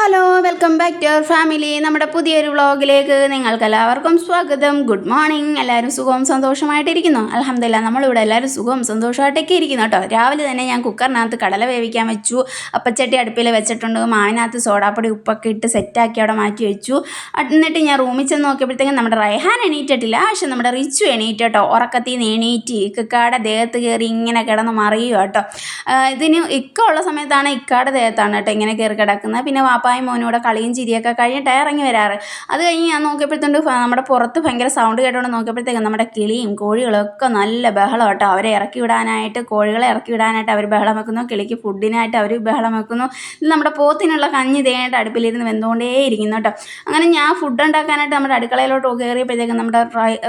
Hello welcome back to our family. നമ്മുടെ പുതിയൊരു വ്ളോഗിലേക്ക് നിങ്ങൾക്കെല്ലാവർക്കും സ്വാഗതം. Good morning. എല്ലാവരും സുഖവും സന്തോഷമായിട്ടിരിക്കുന്നു. അൽഹംദുലില്ലാ നമ്മളിവിടെ എല്ലാവരും സുഖവും സന്തോഷമായിട്ടൊക്കെ ഇരിക്കുന്നു കേട്ടോ. രാവിലെ തന്നെ ഞാൻ കുക്കറിനകത്ത് കടല വേവിക്കാൻ വെച്ചു. അപ്പച്ചട്ടി അടുപ്പിൽ വെച്ചിട്ടുണ്ട്. മാവിനകത്ത് സോഡാപ്പൊടി ഉപ്പൊക്കെ ഇട്ട് സെറ്റാക്കി അവിടെ മാറ്റി വെച്ചു. എന്നിട്ട് ഞാൻ റൂമിൽ ചെന്ന് നോക്കിയപ്പോഴത്തേക്കും നമ്മുടെ റൈഹാൻ എണീറ്റിട്ടില്ല. പക്ഷെ നമ്മുടെ റിച്ചു എണീറ്റ് കേട്ടോ. ഉറക്കത്തിൽ നിന്ന് എണീറ്റ് ഇക്കയുടെ ദേഹത്ത് കയറി ഇങ്ങനെ കിടന്ന് മറിയുക കേട്ടോ. ഇതിന് ഇക്ക ഉള്ള സമയത്താണ് ഇക്കയുടെ ദേഹത്താണ് കേട്ടോ ഇങ്ങനെ കയറി കിടക്കുന്നത്. പിന്നെ വാപ്പായും മോനൂടെ കളിയും ചിരിയൊക്കെ കഴിഞ്ഞിട്ട് ഇറങ്ങി വരാറ്. അത് കഴിഞ്ഞ് ഞാൻ നോക്കിയപ്പോഴത്തേക്ക് നമ്മുടെ പുറത്ത് ഭയങ്കര സൗണ്ട് കേട്ടോണ്ട് നോക്കിയപ്പോഴത്തേക്കും നമ്മുടെ കിളിയും കോഴികളും ഒക്കെ നല്ല ബഹളം കേട്ടോ. അവരെ ഇറക്കി വിടാനായിട്ട്, കോഴികളെ ഇറക്കി വിടാനായിട്ട് അവർ ബഹളം വെക്കുന്നു, കിളിക്ക് ഫുഡിനായിട്ട് അവർ ബഹളം വെക്കുന്നു. നമ്മുടെ പോത്തിനുള്ള കഞ്ഞി തേണ്ട അടുപ്പിലിരുന്ന് വെന്തുകൊണ്ടേ ഇരിക്കുന്നു കേട്ടോ. അങ്ങനെ ഞാൻ ഫുഡ് ഉണ്ടാക്കാനായിട്ട് നമ്മുടെ അടുക്കളയിലോട്ട് കയറിയപ്പോഴത്തേക്കും നമ്മുടെ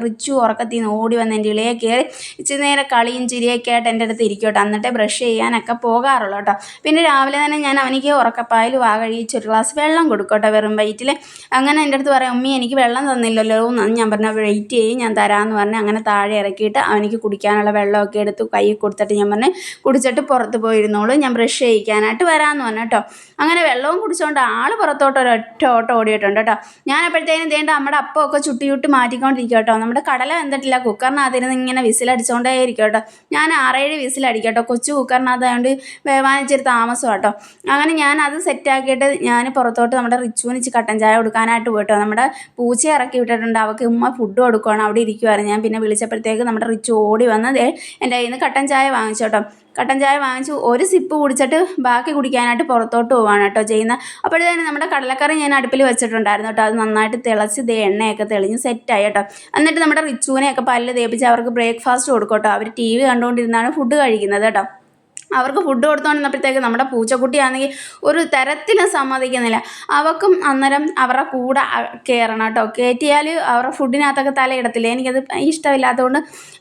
റിച്ചു ഉറക്കത്തിൽ നിന്ന് ഓടി വന്ന് എൻ്റെ ഇളയെ കയറി ഇച്ചിരി നേരം കളിയും ചിരിയൊക്കെ ആയിട്ട് എൻ്റെ അടുത്ത് ഇരിക്കും കേട്ടോ. എന്നിട്ട് ബ്രഷ് ചെയ്യാനൊക്കെ പോകാറുള്ളൂ കേട്ടോ. പിന്നെ രാവിലെ തന്നെ ഞാൻ അവനിക്ക് ഉറക്കപ്പായിൽ കഴിച്ച് ഒരു ഗ്ലാസ് വെള്ളം കൊടുക്കട്ടെ വെറും വയറ്റിൽ. അങ്ങനെ എൻ്റെ അടുത്ത് പറയാം, ഉമ്മി എനിക്ക് വെള്ളം തന്നില്ലല്ലോ എന്ന്. ഞാൻ പറഞ്ഞ വെയിറ്റ് ചെയ്യും, ഞാൻ തരാമെന്ന് പറഞ്ഞ് അങ്ങനെ താഴെ ഇറക്കിയിട്ട് അവനിക്ക് കുടിക്കാനുള്ള വെള്ളമൊക്കെ എടുത്ത് കൈ കൊടുത്തിട്ട് ഞാൻ പറഞ്ഞ് കുടിച്ചിട്ട് പുറത്ത് പോയിരുന്നോളൂ, ഞാൻ ബ്രഷ് ചെയ്യിക്കാനായിട്ട് വരാമെന്ന് പറഞ്ഞു കേട്ടോ. അങ്ങനെ വെള്ളവും കുടിച്ചുകൊണ്ട് ആൾ പുറത്തോട്ട് ഒരൊറ്റ ഓട്ടം ഓടിയിട്ടുണ്ട് കേട്ടോ. ഞാൻ അപ്പോഴത്തേനും ദേണ്ട നമ്മുടെ അപ്പമൊക്കെ ചുട്ടി മാറ്റിക്കൊണ്ടിരിക്കും കേട്ടോ. നമ്മുടെ കടല വെന്തിട്ടില്ല, കുക്കറിനകത്തിരുന്ന് ഇങ്ങനെ വിസിലടിച്ചുകൊണ്ടേ ഇരിക്കും കേട്ടോ. ഞാൻ 6-7 വിസിലടിക്കും കേട്ടോ. കൊച്ചു കുക്കറിനകത്തായതുകൊണ്ട് വേവാനിച്ചിരി താമസം കേട്ടോ. അങ്ങനെ ഞാൻ അത് സെറ്റാക്കിയിട്ട് ഞാൻ പുറത്തോട്ട് നമ്മുടെ റിച്ചുവിന് കട്ടൻ ചായ കൊടുക്കാനായിട്ട് പോയിട്ടോ. നമ്മുടെ പൂച്ചയെ ഇറക്കി വിട്ടിട്ടുണ്ട്, അവൾക്ക് ഉമ്മ ഫുഡ് കൊടുക്കുകയാണ്. അവിടെ ഇരിക്കുമായിരുന്നു. ഞാൻ പിന്നെ വിളിച്ചപ്പോഴത്തേക്ക് നമ്മുടെ റിച്ചു ഓടി വന്ന് എൻ്റെ കയ്യിൽ നിന്ന് കട്ടൻ ചായ വാങ്ങിച്ചു കേട്ടോ. കട്ടൻ ചായ വാങ്ങിച്ചു ഒരു സിപ്പ് കുടിച്ചിട്ട് ബാക്കി കുടിക്കാനായിട്ട് പുറത്തോട്ട് പോവാണ് കേട്ടോ ചെയ്യുന്നത്. അപ്പോഴത്തേനും നമ്മുടെ കടലക്കറി ഞാൻ അടുപ്പിൽ വെച്ചിട്ടുണ്ടായിരുന്നു കേട്ടോ. അത് നന്നായിട്ട് തിളച്ച് എണ്ണയൊക്കെ തെളിഞ്ഞ് സെറ്റായി കേട്ടോ. എന്നിട്ട് നമ്മുടെ റിച്ചുവിനെയൊക്കെ പല്ല് തേപ്പിച്ച് അവർക്ക് ബ്രേക്ക്ഫാസ്റ്റ് കൊടുക്കും കേട്ടോ. അവർ TV കണ്ടുകൊണ്ടിരുന്നാണ് ഫുഡ് കഴിക്കുന്നത് കേട്ടോ. അവർക്ക് ഫുഡ് കൊടുത്തുകൊണ്ടിരുന്നപ്പോഴത്തേക്ക് നമ്മുടെ പൂച്ചക്കുട്ടിയാണെങ്കിൽ ഒരു തരത്തിലും സമ്മതിക്കുന്നില്ല. അവൾക്കും അന്നേരം അവരുടെ കൂടെ കയറണം കേട്ടോ. കയറ്റിയാൽ അവരുടെ ഫുഡിനകത്തൊക്കെ തലയിടത്തില്ല. എനിക്കത് ഇഷ്ടമില്ലാത്തതുകൊണ്ട്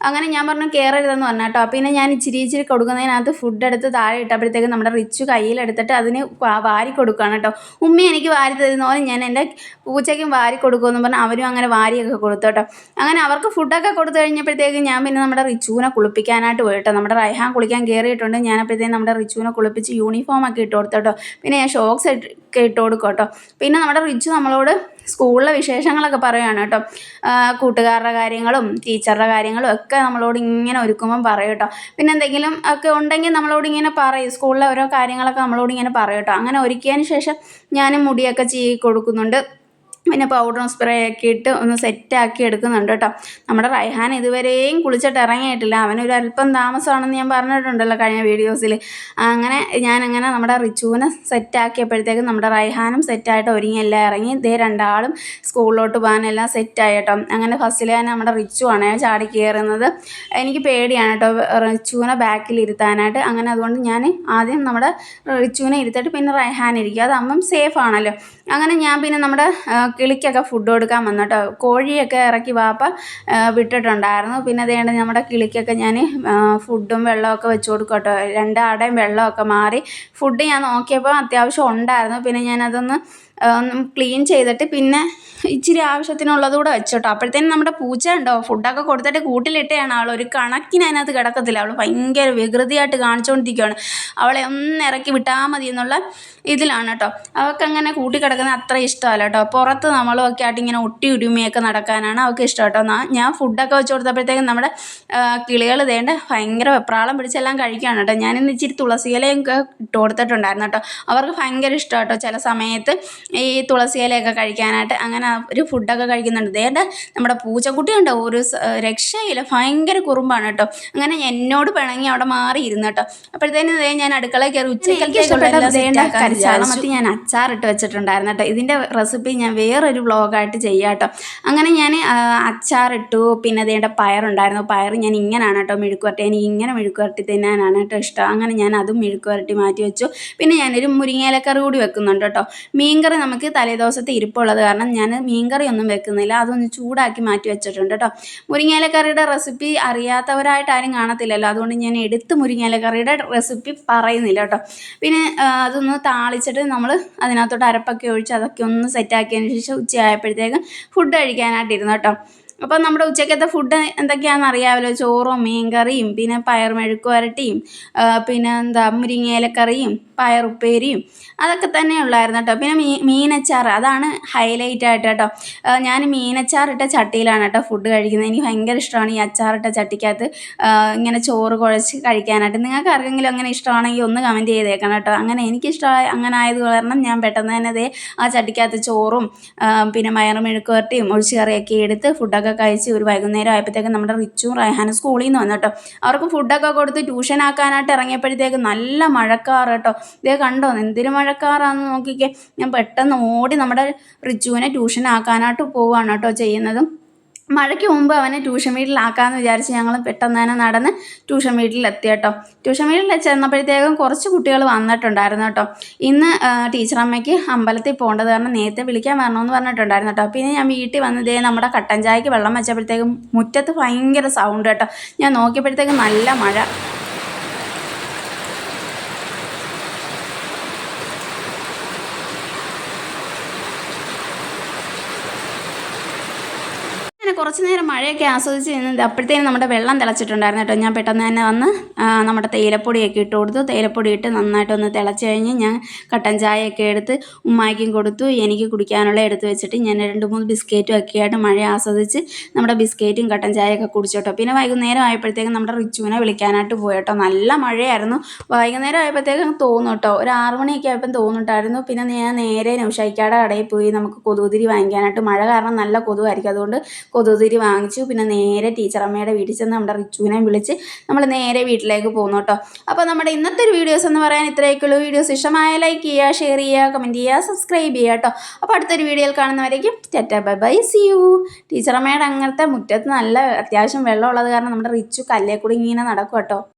അങ്ങനെ ഞാൻ പറഞ്ഞു കയറരുതെന്ന് പറഞ്ഞു കേട്ടോ. പിന്നെ ഞാൻ ഇച്ചിരി കൊടുക്കുന്നതിനകത്ത് ഫുഡ് എടുത്ത് താഴെ ഇട്ടപ്പോഴത്തേക്ക് നമ്മുടെ റിച്ച് കയ്യിലെടുത്തിട്ട് അതിന് വാരി കൊടുക്കുകയാണ് കേട്ടോ. ഉമ്മി എനിക്ക് വാരി തരുന്ന പോലെ ഞാൻ എൻ്റെ പൂച്ചയ്ക്കും വാരി കൊടുക്കുമെന്ന് പറഞ്ഞാൽ അവരും അങ്ങനെ വാരിയൊക്കെ കൊടുത്തു കേട്ടോ. അങ്ങനെ അവർക്ക് ഫുഡൊക്കെ കൊടുത്തു കഴിഞ്ഞപ്പോഴത്തേക്ക് ഞാൻ പിന്നെ നമ്മുടെ റിച്ചുവിനെ കുളിപ്പിക്കാനായിട്ട് പോയി കേട്ടോ. നമ്മുടെ റൈഹാൻ കുളിക്കാൻ കയറിയിട്ടുണ്ട്. ഞാൻ അപ്പോഴത്തേക്കും നമ്മുടെ റിച്ചുവിനെ കുളിപ്പിച്ച് യൂണിഫോമൊക്കെ ഇട്ട് കൊടുത്തു കേട്ടോ. പിന്നെ ഞാൻ ഷോക്സ് ഒക്കെ ഇട്ട് കൊടുക്കും കേട്ടോ. പിന്നെ നമ്മുടെ റിച്ചു നമ്മളോട് സ്കൂളിലെ വിശേഷങ്ങളൊക്കെ പറയുകയാണ് കേട്ടോ. കൂട്ടുകാരുടെ കാര്യങ്ങളും ടീച്ചറുടെ കാര്യങ്ങളും ഒക്കെ നമ്മളോട് ഇങ്ങനെ ഒരുക്കുമ്പം പറയും കേട്ടോ. പിന്നെ എന്തെങ്കിലും ഒക്കെ ഉണ്ടെങ്കിൽ നമ്മളോട് ഇങ്ങനെ പറയും. സ്കൂളിലെ ഓരോ കാര്യങ്ങളൊക്കെ നമ്മളോട് ഇങ്ങനെ പറയും കേട്ടോ. അങ്ങനെ ഒരുക്കിയതിന് ശേഷം ഞാൻ മുടിയൊക്കെ ചീകി കൊടുക്കുന്നുണ്ട്. പിന്നെ പൗഡറും സ്പ്രേ ഒക്കെ ഇട്ട് ഒന്ന് സെറ്റാക്കി എടുക്കുന്നുണ്ട് കേട്ടോ. നമ്മുടെ റൈഹാൻ ഇതുവരെയും കുളിച്ചിട്ട് ഇറങ്ങിയിട്ടില്ല. അവനൊരു അല്പം താമസമാണെന്ന് ഞാൻ പറഞ്ഞിട്ടുണ്ടല്ലോ കഴിഞ്ഞ വീഡിയോസിൽ. ഞാനങ്ങനെ നമ്മുടെ റിച്ചുവിനെ സെറ്റാക്കിയപ്പോഴത്തേക്കും നമ്മുടെ റൈഹാനും സെറ്റായിട്ട് ഒരുങ്ങിയെല്ലാം ഇറങ്ങി. രണ്ടാളും സ്കൂളിലോട്ട് പോകാനെല്ലാം സെറ്റായി കേട്ടോ. അങ്ങനെ ഫസ്റ്റിൽ തന്നെ നമ്മുടെ റിച്ചുവാണ് ചാടി കയറുന്നത്. എനിക്ക് പേടിയാണ് കേട്ടോ റിച്ചുവിനെ ബാക്കിൽ ഇരുത്താനായിട്ട്. അങ്ങനെ അതുകൊണ്ട് ഞാൻ ആദ്യം നമ്മുടെ റിച്ചുവിനെ ഇരുത്തിയിട്ട് പിന്നെ റൈഹാൻ ഇരിക്കും, അതാകുമ്പം സേഫ് ആണല്ലോ. അങ്ങനെ ഞാൻ പിന്നെ നമ്മുടെ കിളിക്കൊക്കെ ഫുഡ് കൊടുക്കാൻ വന്നു കേട്ടോ. കോഴിയൊക്കെ ഇറക്കി വാപ്പ വിട്ടിട്ടുണ്ടായിരുന്നു. പിന്നെ അതേണ്ട നമ്മുടെ കിളിക്കൊക്കെ ഞാൻ ഫുഡും വെള്ളമൊക്കെ വെച്ച് കൊടുക്കും കേട്ടോ. 2 അടയും വെള്ളമൊക്കെ മാറി. ഫുഡ് ഞാൻ നോക്കിയപ്പോൾ അത്യാവശ്യം ഉണ്ടായിരുന്നു. പിന്നെ ഞാനതൊന്ന് ക്ലീൻ ചെയ്തിട്ട് പിന്നെ ഇച്ചിരി ആവശ്യത്തിനുള്ളത് കൂടെ വെച്ചോട്ടോ. അപ്പോഴത്തേനും നമ്മുടെ പൂച്ച ഉണ്ടോ ഫുഡൊക്കെ കൊടുത്തിട്ട് കൂട്ടിലിട്ടാണ് ആൾ ഒരു കണക്കിന് അതിനകത്ത് കിടക്കത്തില്ല. അവൾ ഭയങ്കര വികൃതിയായിട്ട് കാണിച്ചുകൊണ്ടിരിക്കുകയാണ്. അവളെ ഒന്ന് ഇറക്കി വിട്ടാൽ മതി എന്നുള്ള ഇതിലാണ് കേട്ടോ. അവൾക്കങ്ങനെ കൂട്ടിക്കിടക്കുന്നത് അത്ര ഇഷ്ടമല്ല കേട്ടോ. പുറത്ത് നമ്മളൊക്കെ ആയിട്ട് ഇങ്ങനെ ഒട്ടി ഉരുമിയൊക്കെ നടക്കാനാണ് അവൾക്ക് ഇഷ്ടം കേട്ടോ. ഞാൻ ഫുഡൊക്കെ വെച്ച് കൊടുത്തപ്പോഴത്തേക്കും നമ്മുടെ കിളികൾ ദേണ്ട ഭയങ്കര വെപ്രാളം പിടിച്ചെല്ലാം കഴിക്കുകയാണ് കേട്ടോ. ഞാനിന്ന് ഇച്ചിരി തുളസിയിലയും ഒക്കെ ഇട്ട് കൊടുത്തിട്ടുണ്ടായിരുന്നു കേട്ടോ. അവർക്ക് ഭയങ്കര ഇഷ്ടം കേട്ടോ ചില സമയത്ത് ഈ തുളസിയിലയൊക്കെ കഴിക്കാനായിട്ട്. അങ്ങനെ ഒരു ഫുഡൊക്കെ കഴിക്കുന്നുണ്ട്. ദേണ്ട നമ്മുടെ പൂച്ചക്കുട്ടി ഉണ്ടോ ഒരു രക്ഷയില്ല, ഭയങ്കര കുറുമ്പാണ് കേട്ടോ. അങ്ങനെ എന്നോട് പിണങ്ങി അവിടെ മാറിയിരുന്നു കേട്ടോ. അപ്പോഴത്തേനും ഞാൻ അടുക്കളയിൽ കയറി ഉച്ചയ്ക്ക് കറിച്ചാളമത്തി ഞാൻ അച്ചാറിട്ട് വെച്ചിട്ടുണ്ടായിരുന്നു കേട്ടോ. ഇതിൻ്റെ റെസിപ്പി ഞാൻ വേറൊരു വ്ളോഗായിട്ട് ചെയ്യാം കേട്ടോ. അങ്ങനെ ഞാൻ അച്ചാറിട്ടു. പിന്നെ അതേണ്ട പയറുണ്ടായിരുന്നു. പയർ ഞാൻ ഇങ്ങനെയാണ് കേട്ടോ മെഴുക്കുവരട്ടി, എനിക്ക് ഇങ്ങനെ മെഴുക്കുവരട്ടി തിന്നാനാണ് കേട്ടോ ഇഷ്ടം. അങ്ങനെ ഞാൻ അതും മെഴുക്കുവരട്ടി മാറ്റി വെച്ചു. പിന്നെ ഞാനൊരു മുരിങ്ങയിലക്കറി കൂടി വെക്കുന്നുണ്ട് കേട്ടോ. മീൻകറി നമുക്ക് തലേദിവസത്തെ ഇരിപ്പുള്ളത് കാരണം ഞാൻ മീൻകറി ഒന്നും വെക്കുന്നില്ല, അതൊന്ന് ചൂടാക്കി മാറ്റി വെച്ചിട്ടുണ്ട് കേട്ടോ. മുരിങ്ങയിലക്കറിയുടെ റെസിപ്പി അറിയാത്തവരായിട്ട് ആരും കാണത്തില്ലല്ലോ, അതുകൊണ്ട് ഞാൻ എടുത്ത് മുരിങ്ങയിലക്കറിയുടെ റെസിപ്പി പറയുന്നില്ല കേട്ടോ. പിന്നെ അതൊന്ന് താളിച്ചിട്ട് നമ്മൾ അതിനകത്തോട്ട് അരപ്പൊക്കെ ഒഴിച്ച് അതൊക്കെ ഒന്ന് സെറ്റാക്കിയതിന് ശേഷം ഉച്ചയായപ്പോഴത്തേക്കും ഫുഡ് കഴിക്കാനായിട്ടിരുന്നു കേട്ടോ. അപ്പോൾ നമ്മുടെ ഉച്ചക്കത്തെ ഫുഡ് എന്തൊക്കെയാണെന്ന് അറിയാമല്ലോ, ചോറും മീൻകറിയും പിന്നെ പയർ മെഴുക്ക് വരട്ടിയും പിന്നെ മുരിങ്ങയിലക്കറിയും പയറുപ്പേരിയും അതൊക്കെ തന്നെ ഉള്ളായിരുന്നു കേട്ടോ. പിന്നെ മീനച്ചാർ, അതാണ് ഹൈലൈറ്റ് ആയിട്ട് കേട്ടോ. ഞാൻ മീനച്ചാറിട്ട ചട്ടിയിലാണ് കേട്ടോ ഫുഡ് കഴിക്കുന്നത്. എനിക്ക് ഭയങ്കര ഇഷ്ടമാണ് ഈ അച്ചാറിട്ട ചട്ടിക്കകത്ത് ഇങ്ങനെ ചോറ് കുഴച്ച് കഴിക്കാനായിട്ട്. നിങ്ങൾക്ക് ആർക്കെങ്കിലും അങ്ങനെ ഇഷ്ടമാണെങ്കിൽ ഒന്ന് കമൻറ്റ് ചെയ്തേക്കണം കേട്ടോ. അങ്ങനെ എനിക്കിഷ്ടമായി, അങ്ങനെ ആയത് കാരണം ഞാൻ പെട്ടെന്ന് തന്നെ ആ ചട്ടിക്കകത്ത് ചോറും പിന്നെ മെഴുക്ക് വരട്ടിയും ഒഴിച്ച് കറിയൊക്കെ എടുത്ത് ഫുഡൊക്കെ കഴിച്ച് ഒരു വൈകുന്നേരം ആയപ്പോഴത്തേക്കും നമ്മുടെ റിച്ചും റൈഹാനും സ്കൂളിൽ നിന്ന് വന്നു കേട്ടോ. അവർക്ക് ഫുഡൊക്കെ കൊടുത്ത് ട്യൂഷനാക്കാനായിട്ട് ഇറങ്ങിയപ്പോഴത്തേക്ക് നല്ല മഴക്കാറ് കേട്ടോ. ഇതേ കണ്ടോ എന്തൊരു മഴക്കാറാണെന്ന് നോക്കിക്കേ. ഞാൻ പെട്ടെന്ന് ഓടി നമ്മുടെ റിച്ചുവിനെ ട്യൂഷനാക്കാനായിട്ട് പോവുകയാണ് കേട്ടോ ചെയ്യുന്നതും. മഴയ്ക്ക് മുമ്പ് അവനെ ട്യൂഷൻ വീട്ടിലാക്കാമെന്ന് വിചാരിച്ച് ഞങ്ങൾ പെട്ടെന്ന് തന്നെ നടന്ന് ട്യൂഷൻ വീട്ടിലെത്തി കേട്ടോ. ട്യൂഷൻ വീട്ടിൽ ചെന്നപ്പോഴത്തേക്കും കുറച്ച് കുട്ടികൾ വന്നിട്ടുണ്ടായിരുന്നു കേട്ടോ. ഇന്ന് ടീച്ചറമ്മയ്ക്ക് അമ്പലത്തിൽ പോകേണ്ടത് കാരണം നേരത്തെ വിളിക്കാൻ വരണമെന്ന് പറഞ്ഞിട്ടുണ്ടായിരുന്നു കേട്ടോ. പിന്നെ ഞാൻ വീട്ടിൽ വന്നതേ നമ്മുടെ കട്ടൻ ചായക്ക് വെള്ളം വെച്ചപ്പോഴത്തേക്കും മുറ്റത്ത് ഭയങ്കര സൗണ്ട് കേട്ടോ. ഞാൻ നോക്കിയപ്പോഴത്തേക്കും നല്ല മഴ. കുറച്ച് നേരം മഴയൊക്കെ ആസ്വദിച്ച് നിന്നത് അപ്പോഴത്തേനും നമ്മുടെ വെള്ളം തിളച്ചിട്ടുണ്ടായിരുന്നു കേട്ടോ. ഞാൻ പെട്ടെന്ന് തന്നെ വന്ന് നമ്മുടെ തേയിലപ്പൊടിയൊക്കെ ഇട്ട് കൊടുത്തു. തേയിലപ്പൊടി ഇട്ട് നന്നായിട്ടൊന്ന് തിളച്ച് കഴിഞ്ഞ് ഞാൻ കട്ടൻ ചായയൊക്കെ എടുത്ത് ഉമ്മായിക്കും കൊടുത്തു. എനിക്ക് കുടിക്കാനുള്ള എടുത്ത് വെച്ചിട്ട് ഞാൻ 2-3 ബിസ്ക്കറ്റും ഒക്കെ ആയിട്ട് മഴ ആസ്വദിച്ച് നമ്മുടെ ബിസ്ക്കറ്റും കട്ടൻ ചായയൊക്കെ കുടിച്ചു കേട്ടോ. പിന്നെ വൈകുന്നേരം ആയപ്പോഴത്തേക്കും നമ്മുടെ റിച്ചുവിനെ വിളിക്കാനായിട്ട് പോയി കേട്ടോ. നല്ല മഴയായിരുന്നു. വൈകുന്നേരം ആയപ്പോഴത്തേക്കും തോന്നും കേട്ടോ, ഒരു 6 മണിയൊക്കെ ആയപ്പം തോന്നിട്ടായിരുന്നു. പിന്നെ ഞാൻ നേരെ നൗഷായിക്കാടെ കടയിൽ പോയി നമുക്ക് കൊതുകുതിരി വാങ്ങിക്കാനായിട്ട്. മഴ കാരണം നല്ല കൊതുവായിരിക്കും, അതുകൊണ്ട് കൊതുകുതിരി വാങ്ങിച്ചു. പിന്നെ നേരെ ടീച്ചറമ്മയുടെ വീട്ടിൽ ചെന്ന് നമ്മുടെ റിച്ചുവിനെ വിളിച്ച് നമ്മൾ നേരെ വീട്ടിലേക്ക് പോകുന്നു കേട്ടോ. അപ്പോൾ നമ്മുടെ ഇന്നത്തെ ഒരു വീഡിയോസ് എന്ന് പറയാൻ ഇത്രയൊക്കെയുള്ളൂ. വീഡിയോസ് ഇഷ്ടമായ ലൈക്ക് ചെയ്യുക, ഷെയർ ചെയ്യുക, കമൻറ്റ് ചെയ്യുക, സബ്സ്ക്രൈബ് ചെയ്യുക കേട്ടോ. അപ്പോൾ അടുത്തൊരു വീഡിയോയിൽ കാണുന്നവരേക്കും tata bye bye, see you. ടീച്ചറമ്മയുടെ അങ്ങനത്തെ മുറ്റത്ത് നല്ല അത്യാവശ്യം വെള്ളമുള്ളത് കാരണം നമ്മുടെ റിച്ചു കല്ലേ കൂടി ഇങ്ങനെ നടക്കും കേട്ടോ.